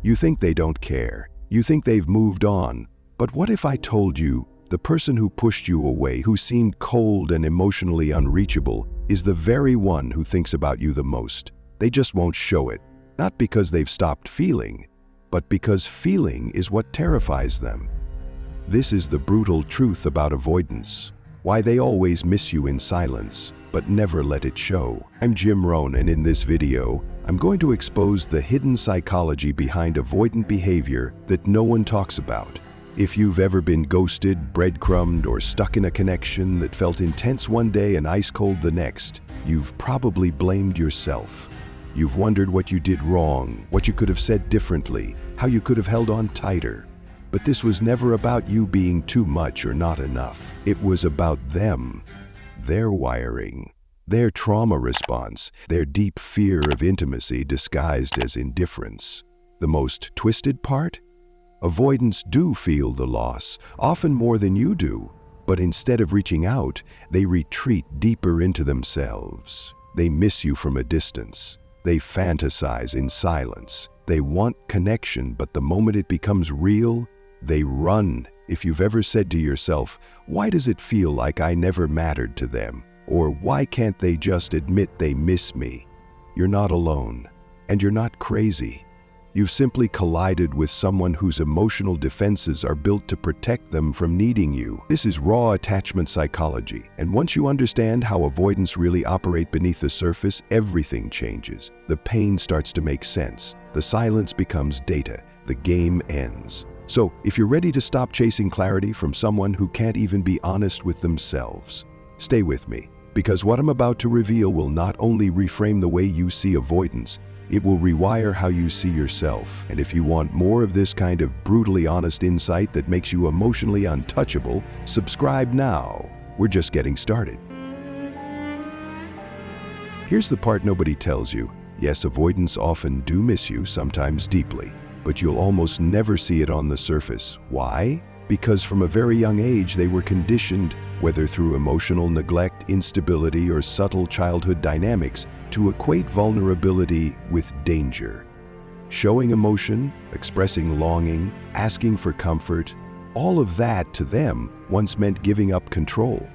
You think they don't care. You think they've moved on. But what if I told you the person who pushed you away, who seemed cold and emotionally unreachable, is the very one who thinks about you the most? They just won't show it. Not because they've stopped feeling, but because feeling is what terrifies them. This is the brutal truth about avoidance. Why they always miss you in silence, but never let it show. I'm Jim Rohn, and in this video, I'm going to expose the hidden psychology behind avoidant behavior that no one talks about. If you've ever been ghosted, breadcrumbed, or stuck in a connection that felt intense one day and ice cold the next, you've probably blamed yourself. You've wondered what you did wrong, what you could have said differently, how you could have held on tighter. But this was never about you being too much or not enough. It was about them, their wiring, their trauma response, their deep fear of intimacy disguised as indifference. The most twisted part? Avoidants do feel the loss, often more than you do, but instead of reaching out, they retreat deeper into themselves. They miss you from a distance. They fantasize in silence. They want connection, but the moment it becomes real, they run. If you've ever said to yourself, "Why does it feel like I never mattered to them?" Or "Why can't they just admit they miss me?" You're not alone, and you're not crazy. You've simply collided with someone whose emotional defenses are built to protect them from needing you. This is raw attachment psychology, and once you understand how avoidants really operate beneath the surface, everything changes. The pain starts to make sense. The silence becomes data. The game ends. So, if you're ready to stop chasing clarity from someone who can't even be honest with themselves, stay with me, because what I'm about to reveal will not only reframe the way you see avoidance, it will rewire how you see yourself. And if you want more of this kind of brutally honest insight that makes you emotionally untouchable, subscribe now. We're just getting started. Here's the part nobody tells you. Yes, avoidants often do miss you, sometimes deeply, but you'll almost never see it on the surface. Why? Because from a very young age they were conditioned, whether through emotional neglect, instability, or subtle childhood dynamics, to equate vulnerability with danger. Showing emotion, expressing longing, asking for comfort, all of that to them once meant giving up control.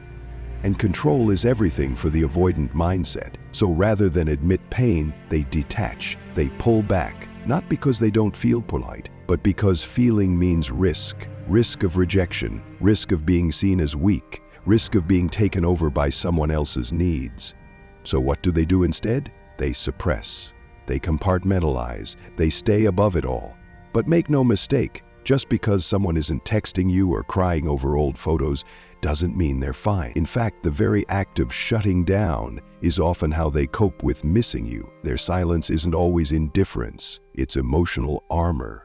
And control is everything for the avoidant mindset. So rather than admit pain, they detach, they pull back, not because they don't feel polite, but because feeling means risk. Risk of rejection, risk of being seen as weak, risk of being taken over by someone else's needs. So what do they do instead? They suppress, they compartmentalize, they stay above it all. But make no mistake, just because someone isn't texting you or crying over old photos doesn't mean they're fine. In fact, the very act of shutting down is often how they cope with missing you. Their silence isn't always indifference, it's emotional armor.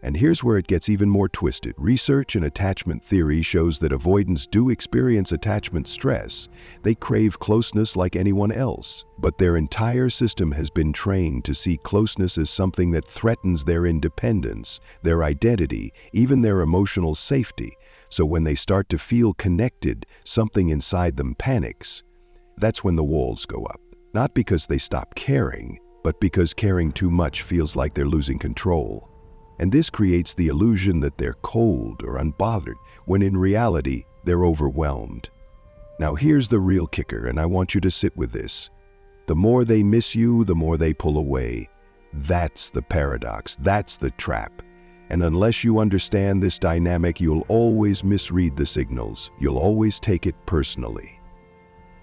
And here's where it gets even more twisted. Research in attachment theory shows that avoidants do experience attachment stress. They crave closeness like anyone else, but their entire system has been trained to see closeness as something that threatens their independence, their identity, even their emotional safety. So when they start to feel connected, something inside them panics. That's when the walls go up. Not because they stop caring, but because caring too much feels like they're losing control. And this creates the illusion that they're cold or unbothered, when in reality, they're overwhelmed. Now here's the real kicker, and I want you to sit with this. The more they miss you, the more they pull away. That's the paradox, that's the trap. And unless you understand this dynamic, you'll always misread the signals. You'll always take it personally.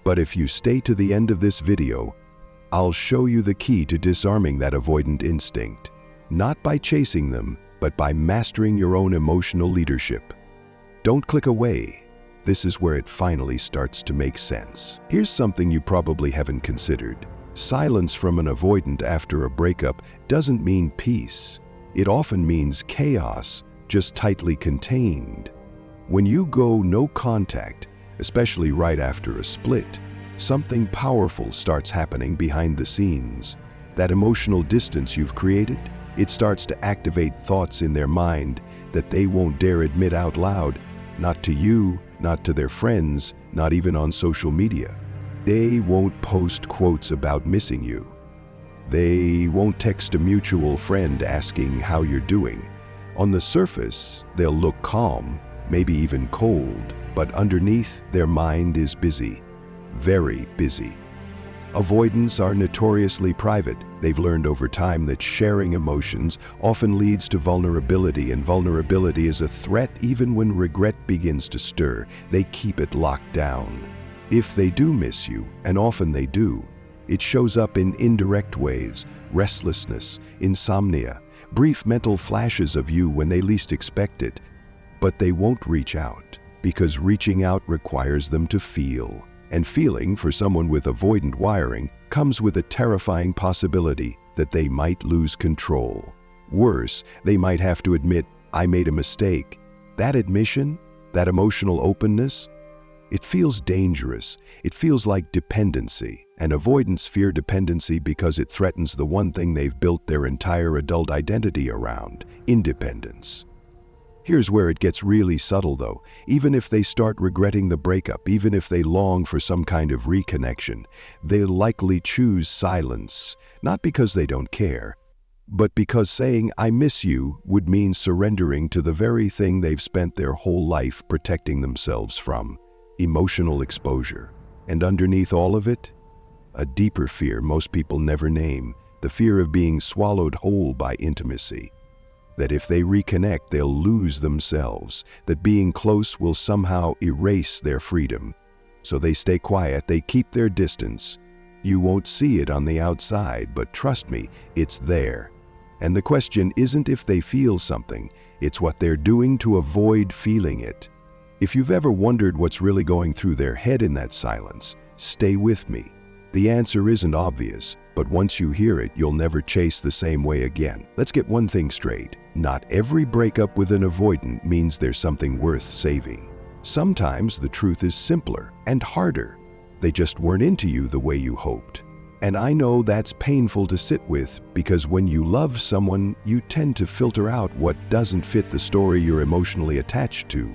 But if you stay to the end of this video, I'll show you the key to disarming that avoidant instinct. Not by chasing them, but by mastering your own emotional leadership. Don't click away. This is where it finally starts to make sense. Here's something you probably haven't considered. Silence from an avoidant after a breakup doesn't mean peace. It often means chaos, just tightly contained. When you go no contact, especially right after a split, something powerful starts happening behind the scenes. That emotional distance you've created, it starts to activate thoughts in their mind that they won't dare admit out loud, not to you, not to their friends, not even on social media. They won't post quotes about missing you. They won't text a mutual friend asking how you're doing. On the surface, they'll look calm, maybe even cold, but underneath, their mind is busy, very busy. Avoidants are notoriously private. They've learned over time that sharing emotions often leads to vulnerability, and vulnerability is a threat even when regret begins to stir. They keep it locked down. If they do miss you, and often they do, it shows up in indirect ways: restlessness, insomnia, brief mental flashes of you when they least expect it. But they won't reach out, because reaching out requires them to feel. And feeling, for someone with avoidant wiring, comes with a terrifying possibility that they might lose control. Worse, they might have to admit, "I made a mistake." That admission, that emotional openness, it feels dangerous. It feels like dependency. And avoidants fear dependency because it threatens the one thing they've built their entire adult identity around: independence. Here's where it gets really subtle though. Even if they start regretting the breakup, even if they long for some kind of reconnection, they'll likely choose silence, not because they don't care, but because saying "I miss you" would mean surrendering to the very thing they've spent their whole life protecting themselves from: emotional exposure. And underneath all of it, a deeper fear most people never name: the fear of being swallowed whole by intimacy. That if they reconnect, they'll lose themselves, that being close will somehow erase their freedom. So they stay quiet, they keep their distance. You won't see it on the outside, but trust me, it's there. And the question isn't if they feel something, it's what they're doing to avoid feeling it. If you've ever wondered what's really going through their head in that silence, stay with me. The answer isn't obvious, but once you hear it, you'll never chase the same way again. Let's get one thing straight. Not every breakup with an avoidant means there's something worth saving. Sometimes the truth is simpler and harder. They just weren't into you the way you hoped. And I know that's painful to sit with, because when you love someone, you tend to filter out what doesn't fit the story you're emotionally attached to.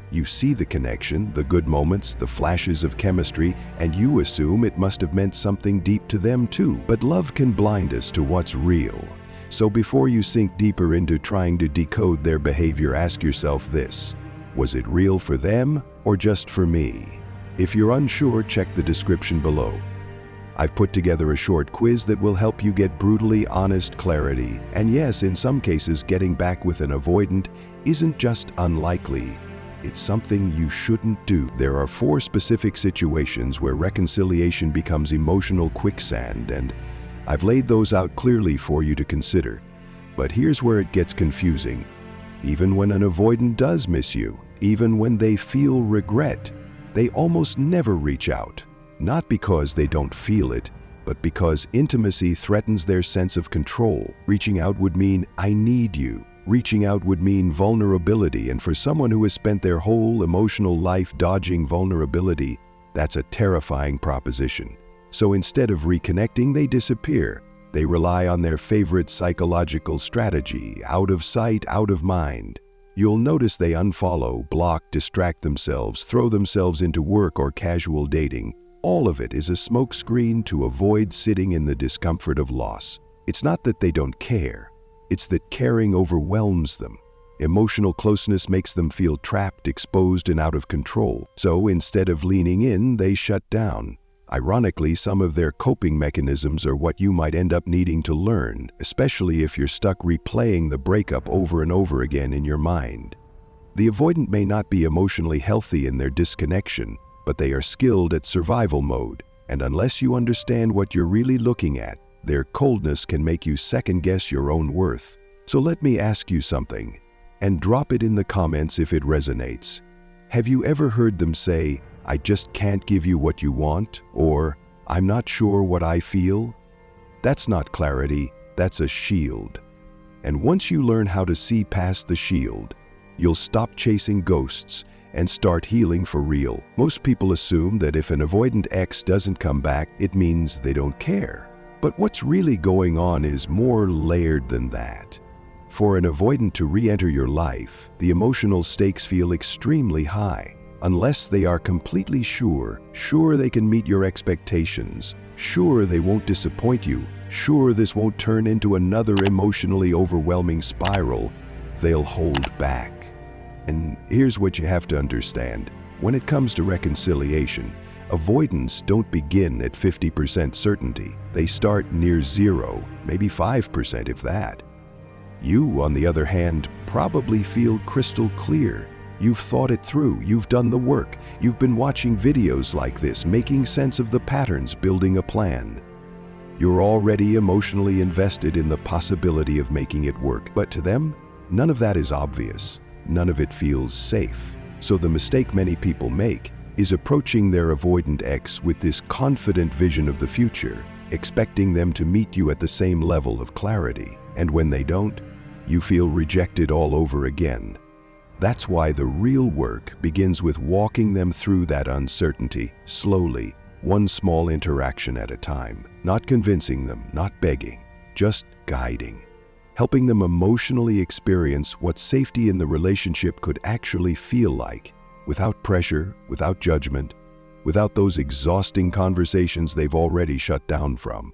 You see the connection, the good moments, the flashes of chemistry, and you assume it must have meant something deep to them too. But love can blind us to what's real. So before you sink deeper into trying to decode their behavior, ask yourself this: was it real for them or just for me? If you're unsure, check the description below. I've put together a short quiz that will help you get brutally honest clarity. And yes, in some cases, getting back with an avoidant isn't just unlikely. It's something you shouldn't do. There are 4 specific situations where reconciliation becomes emotional quicksand, and I've laid those out clearly for you to consider. But here's where it gets confusing. Even when an avoidant does miss you, even when they feel regret, they almost never reach out. Not because they don't feel it, but because intimacy threatens their sense of control. Reaching out would mean, "I need you." Reaching out would mean vulnerability, and for someone who has spent their whole emotional life dodging vulnerability, that's a terrifying proposition. So instead of reconnecting, they disappear. They rely on their favorite psychological strategy: out of sight, out of mind. You'll notice they unfollow, block, distract themselves, throw themselves into work or casual dating. All of it is a smokescreen to avoid sitting in the discomfort of loss. It's not that they don't care. It's that caring overwhelms them. Emotional closeness makes them feel trapped, exposed, and out of control. So instead of leaning in, they shut down. Ironically, some of their coping mechanisms are what you might end up needing to learn, especially if you're stuck replaying the breakup over and over again in your mind. The avoidant may not be emotionally healthy in their disconnection, but they are skilled at survival mode. And unless you understand what you're really looking at, their coldness can make you second-guess your own worth. So let me ask you something, and drop it in the comments if it resonates. Have you ever heard them say, "I just can't give you what you want," or "I'm not sure what I feel"? That's not clarity, that's a shield. And once you learn how to see past the shield, you'll stop chasing ghosts and start healing for real. Most people assume that if an avoidant ex doesn't come back, it means they don't care. But what's really going on is more layered than that. For an avoidant to re-enter your life, the emotional stakes feel extremely high. Unless they are completely sure they can meet your expectations, Sure, they won't disappoint you. Sure, this won't turn into another emotionally overwhelming spiral. They'll hold back. And here's what you have to understand. When it comes to reconciliation, avoidants don't begin at 50% certainty. They start near zero, maybe 5% if that. You, on the other hand, probably feel crystal clear. You've thought it through, you've done the work, you've been watching videos like this, making sense of the patterns, building a plan. You're already emotionally invested in the possibility of making it work. But to them, none of that is obvious. None of it feels safe. So the mistake many people make is approaching their avoidant ex with this confident vision of the future, expecting them to meet you at the same level of clarity. And when they don't, you feel rejected all over again. That's why the real work begins with walking them through that uncertainty, slowly, one small interaction at a time. Not convincing them, not begging, just guiding. Helping them emotionally experience what safety in the relationship could actually feel like, without pressure, without judgment, without those exhausting conversations they've already shut down from.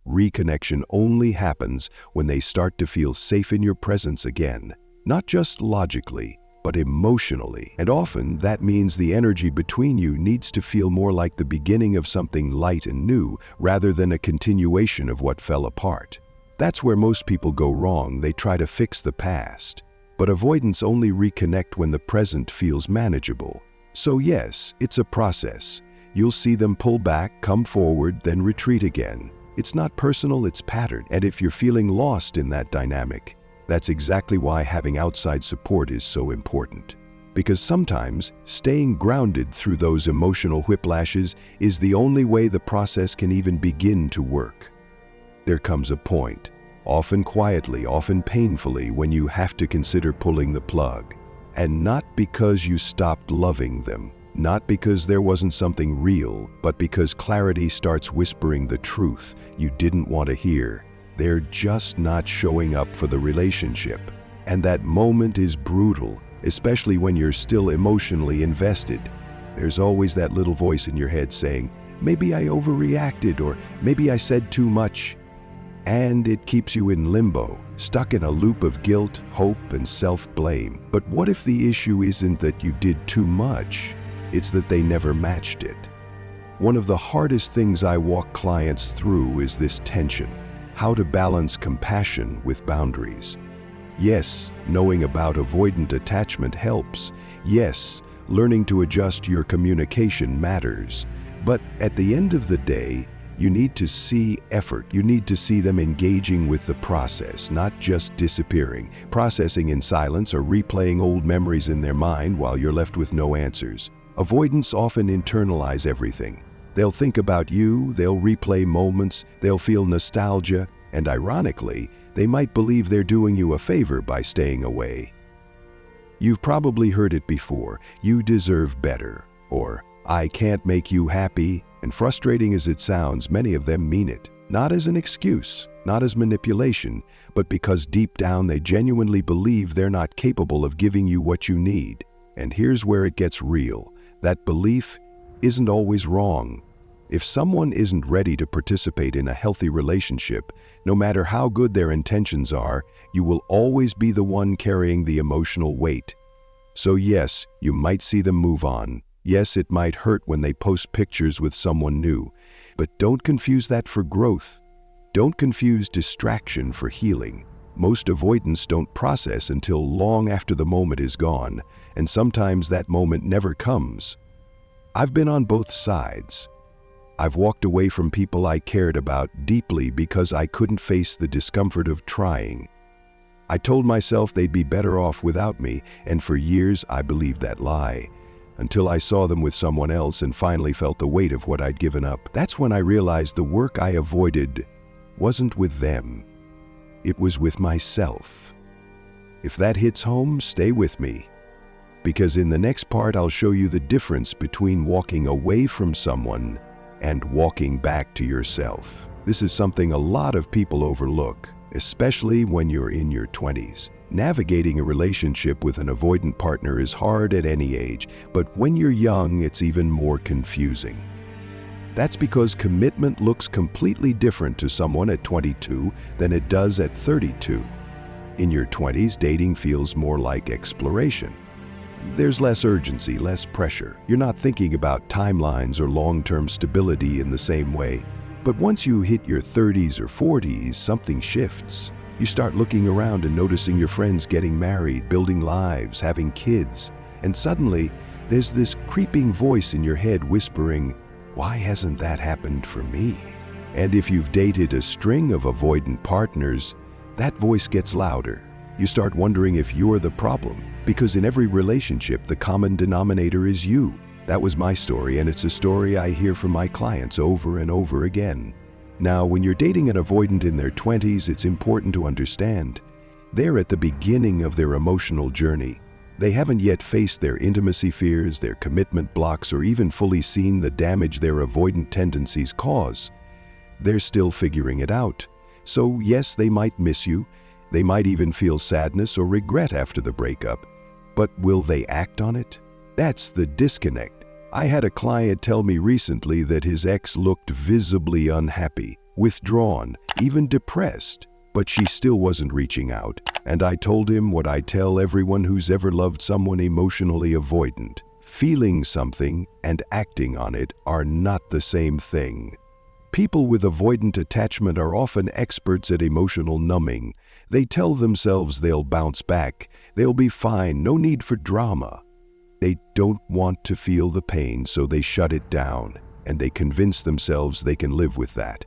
Reconnection only happens when they start to feel safe in your presence again. Not just logically, but emotionally. And often that means the energy between you needs to feel more like the beginning of something light and new, rather than a continuation of what fell apart. That's where most people go wrong. They try to fix the past. But avoidants only reconnect when the present feels manageable. So yes, it's a process. You'll see them pull back, come forward, then retreat again. It's not personal, it's pattern. And if you're feeling lost in that dynamic, that's exactly why having outside support is so important. Because sometimes staying grounded through those emotional whiplashes is the only way the process can even begin to work. There comes a point, often quietly, often painfully, when you have to consider pulling the plug. And not because you stopped loving them, not because there wasn't something real, but because clarity starts whispering the truth you didn't want to hear. They're just not showing up for the relationship. And that moment is brutal, especially when you're still emotionally invested. There's always that little voice in your head saying, maybe I overreacted, or maybe I said too much. And it keeps you in limbo, stuck in a loop of guilt, hope, and self-blame. But what if the issue isn't that you did too much? It's that they never matched it. One of the hardest things I walk clients through is this tension. How to balance compassion with boundaries. Yes, knowing about avoidant attachment helps. Yes, learning to adjust your communication matters. But at the end of the day, you need to see effort. You need to see them engaging with the process, not just disappearing, processing in silence or replaying old memories in their mind while you're left with no answers. Avoidants often internalize everything. They'll think about you, they'll replay moments, they'll feel nostalgia, and ironically, they might believe they're doing you a favor by staying away. You've probably heard it before, you deserve better, or I can't make you happy, and frustrating as it sounds, many of them mean it. Not as an excuse, not as manipulation, but because deep down they genuinely believe they're not capable of giving you what you need. And here's where it gets real. That belief isn't always wrong. If someone isn't ready to participate in a healthy relationship, no matter how good their intentions are, you will always be the one carrying the emotional weight. So yes, you might see them move on. Yes, it might hurt when they post pictures with someone new, but don't confuse that for growth. Don't confuse distraction for healing. Most avoidants don't process until long after the moment is gone, and sometimes that moment never comes. I've been on both sides. I've walked away from people I cared about deeply because I couldn't face the discomfort of trying. I told myself they'd be better off without me, and for years I believed that lie. Until I saw them with someone else and finally felt the weight of what I'd given up. That's when I realized the work I avoided wasn't with them. It was with myself. If that hits home, stay with me. Because in the next part, I'll show you the difference between walking away from someone and walking back to yourself. This is something a lot of people overlook, especially when you're in your 20s. Navigating a relationship with an avoidant partner is hard at any age, but when you're young, it's even more confusing. That's because commitment looks completely different to someone at 22 than it does at 32. In your 20s, dating feels more like exploration. There's less urgency, less pressure. You're not thinking about timelines or long-term stability in the same way. But once you hit your 30s or 40s, something shifts. You start looking around and noticing your friends getting married, building lives, having kids. And suddenly, there's this creeping voice in your head whispering, "Why hasn't that happened for me?" And if you've dated a string of avoidant partners, that voice gets louder. You start wondering if you're the problem, because in every relationship, the common denominator is you. That was my story, and it's a story I hear from my clients over and over again. Now, when you're dating an avoidant in their 20s, it's important to understand they're at the beginning of their emotional journey. They haven't yet faced their intimacy fears, their commitment blocks, or even fully seen the damage their avoidant tendencies cause. They're still figuring it out. So yes, they might miss you. They might even feel sadness or regret after the breakup. But will they act on it? That's the disconnect. I had a client tell me recently that his ex looked visibly unhappy, withdrawn, even depressed, but she still wasn't reaching out. And I told him what I tell everyone who's ever loved someone emotionally avoidant. Feeling something and acting on it are not the same thing. People with avoidant attachment are often experts at emotional numbing. They tell themselves they'll bounce back, they'll be fine, no need for drama. They don't want to feel the pain, so they shut it down, and they convince themselves they can live with that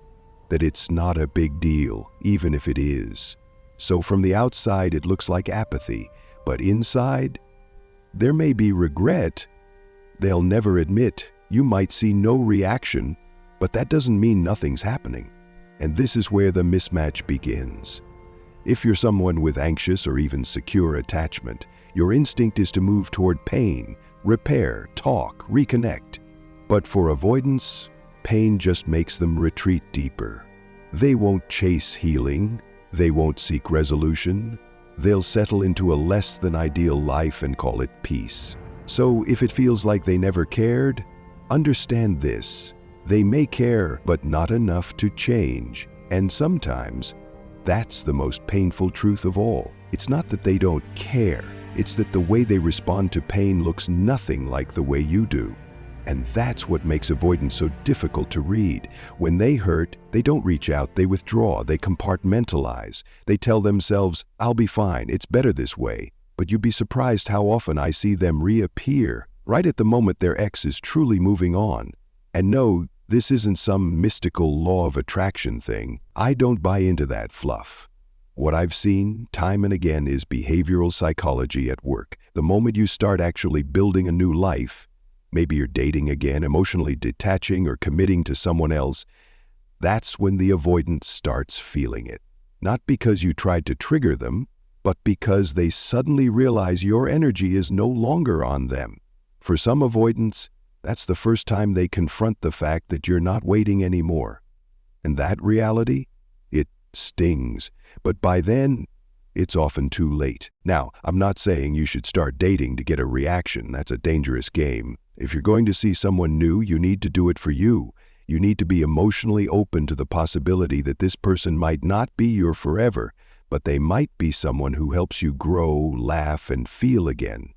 it's not a big deal, even if it is. So from the outside, it looks like apathy, but inside, there may be regret. They'll never admit. You might see no reaction, but that doesn't mean nothing's happening. And this is where the mismatch begins. If you're someone with anxious or even secure attachment, your instinct is to move toward pain, repair, talk, reconnect. But for avoidance, pain just makes them retreat deeper. They won't chase healing. They won't seek resolution. They'll settle into a less than ideal life and call it peace. So if it feels like they never cared, understand this. They may care, but not enough to change. And sometimes, that's the most painful truth of all. It's not that they don't care. It's that the way they respond to pain looks nothing like the way you do. And that's what makes avoidance so difficult to read. When they hurt, they don't reach out, they withdraw, they compartmentalize. They tell themselves, "I'll be fine, it's better this way." But you'd be surprised how often I see them reappear right at the moment their ex is truly moving on. And no, this isn't some mystical law of attraction thing. I don't buy into that fluff. What I've seen time and again is behavioral psychology at work. The moment you start actually building a new life, maybe you're dating again, emotionally detaching or committing to someone else, that's when the avoidance starts feeling it. Not because you tried to trigger them, but because they suddenly realize your energy is no longer on them. For some avoidants, that's the first time they confront the fact that you're not waiting anymore. And that reality, it stings. But by then, it's often too late. Now, I'm not saying you should start dating to get a reaction. That's a dangerous game. If you're going to see someone new, you need to do it for you. You need to be emotionally open to the possibility that this person might not be your forever, but they might be someone who helps you grow, laugh, and feel again.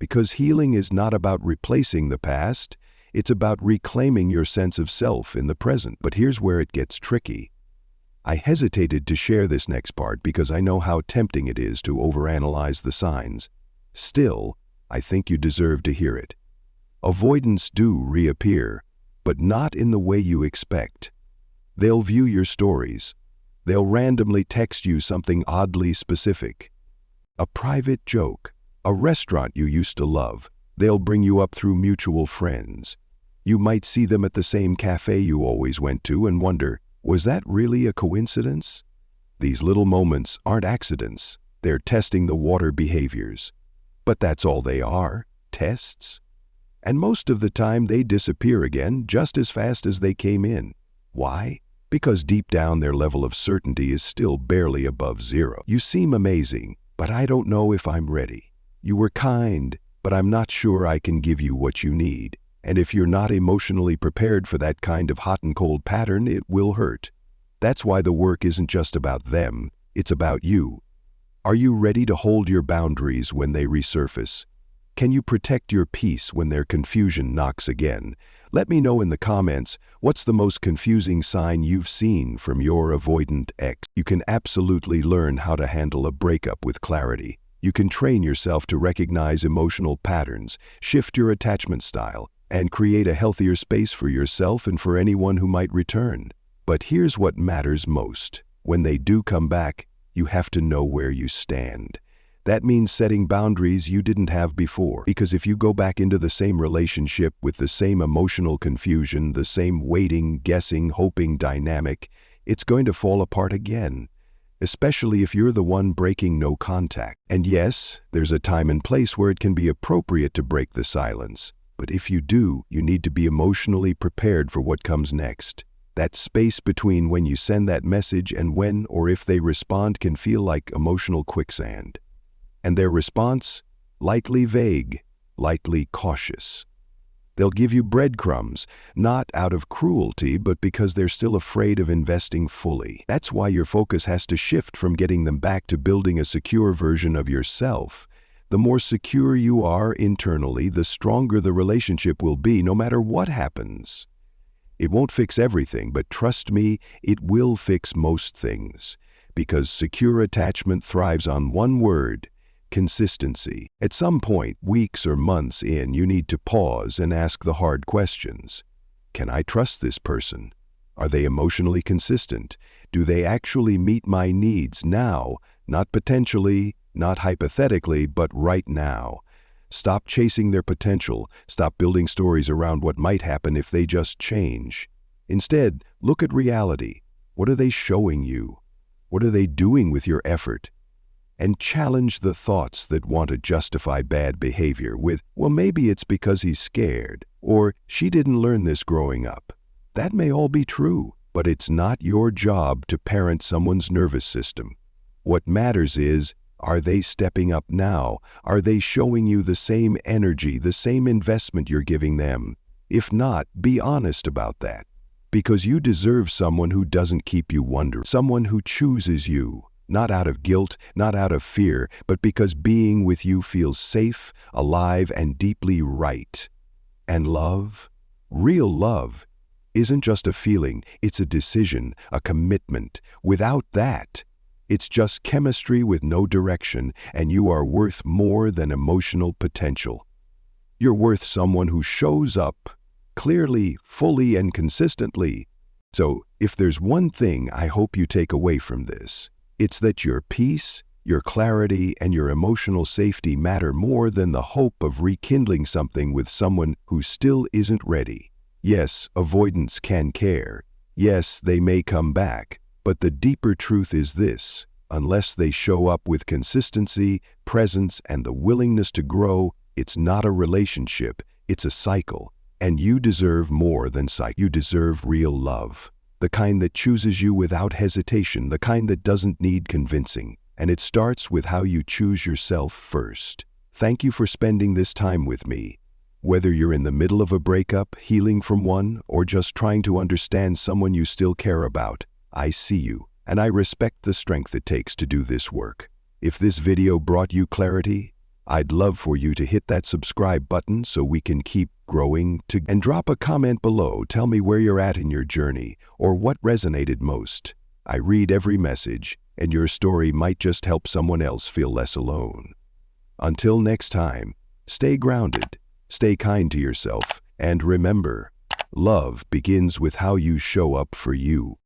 Because healing is not about replacing the past, it's about reclaiming your sense of self in the present. But here's where it gets tricky. I hesitated to share this next part because I know how tempting it is to overanalyze the signs. Still, I think you deserve to hear it. Avoidants do reappear, but not in the way you expect. They'll view your stories. They'll randomly text you something oddly specific. A private joke, a restaurant you used to love. They'll bring you up through mutual friends. You might see them at the same cafe you always went to and wonder, was that really a coincidence? These little moments aren't accidents. They're testing the water behaviors. But that's all they are, tests. And most of the time they disappear again just as fast as they came in. Why? Because deep down their level of certainty is still barely above zero. You seem amazing, but I don't know if I'm ready. You were kind, but I'm not sure I can give you what you need. And if you're not emotionally prepared for that kind of hot and cold pattern, it will hurt. That's why the work isn't just about them, it's about you. Are you ready to hold your boundaries when they resurface? Can you protect your peace when their confusion knocks again? Let me know in the comments, what's the most confusing sign you've seen from your avoidant ex? You can absolutely learn how to handle a breakup with clarity. You can train yourself to recognize emotional patterns, shift your attachment style, and create a healthier space for yourself and for anyone who might return. But here's what matters most. When they do come back, you have to know where you stand. That means setting boundaries you didn't have before. Because if you go back into the same relationship with the same emotional confusion, the same waiting, guessing, hoping dynamic, it's going to fall apart again. Especially if you're the one breaking no contact. And yes, there's a time and place where it can be appropriate to break the silence. But if you do, you need to be emotionally prepared for what comes next. That space between when you send that message and when or if they respond can feel like emotional quicksand. And their response? Likely vague, likely cautious. They'll give you breadcrumbs, not out of cruelty, but because they're still afraid of investing fully. That's why your focus has to shift from getting them back to building a secure version of yourself. The more secure you are internally, the stronger the relationship will be, no matter what happens. It won't fix everything, but trust me, it will fix most things. Because secure attachment thrives on one word: consistency. At some point, weeks or months in, you need to pause and ask the hard questions. Can I trust this person? Are they emotionally consistent? Do they actually meet my needs now, not potentially, not hypothetically, but right now? Stop chasing their potential. Stop building stories around what might happen if they just change. Instead, look at reality. What are they showing you? What are they doing with your effort? And challenge the thoughts that want to justify bad behavior with, well, maybe it's because he's scared, or she didn't learn this growing up. That may all be true, but it's not your job to parent someone's nervous system. What matters is, are they stepping up now? Are they showing you the same energy, the same investment you're giving them? If not, be honest about that. Because you deserve someone who doesn't keep you wondering, someone who chooses you. Not out of guilt, not out of fear, but because being with you feels safe, alive, and deeply right. And love, real love, isn't just a feeling, it's a decision, a commitment. Without that, it's just chemistry with no direction, and you are worth more than emotional potential. You're worth someone who shows up clearly, fully, and consistently. So, if there's one thing I hope you take away from this, it's that your peace, your clarity, and your emotional safety matter more than the hope of rekindling something with someone who still isn't ready. Yes, avoidance can care. Yes, they may come back. But the deeper truth is this: unless they show up with consistency, presence, and the willingness to grow, it's not a relationship, it's a cycle. And you deserve more than cycle. You deserve real love. The kind that chooses you without hesitation, the kind that doesn't need convincing. And it starts with how you choose yourself first. Thank you for spending this time with me. Whether you're in the middle of a breakup, healing from one, or just trying to understand someone you still care about, I see you, and I respect the strength it takes to do this work. If this video brought you clarity, I'd love for you to hit that subscribe button so we can keep growing and drop a comment below. Tell me where you're at in your journey or what resonated most. I read every message, and your story might just help someone else feel less alone. Until next time, stay grounded, stay kind to yourself, and remember, love begins with how you show up for you.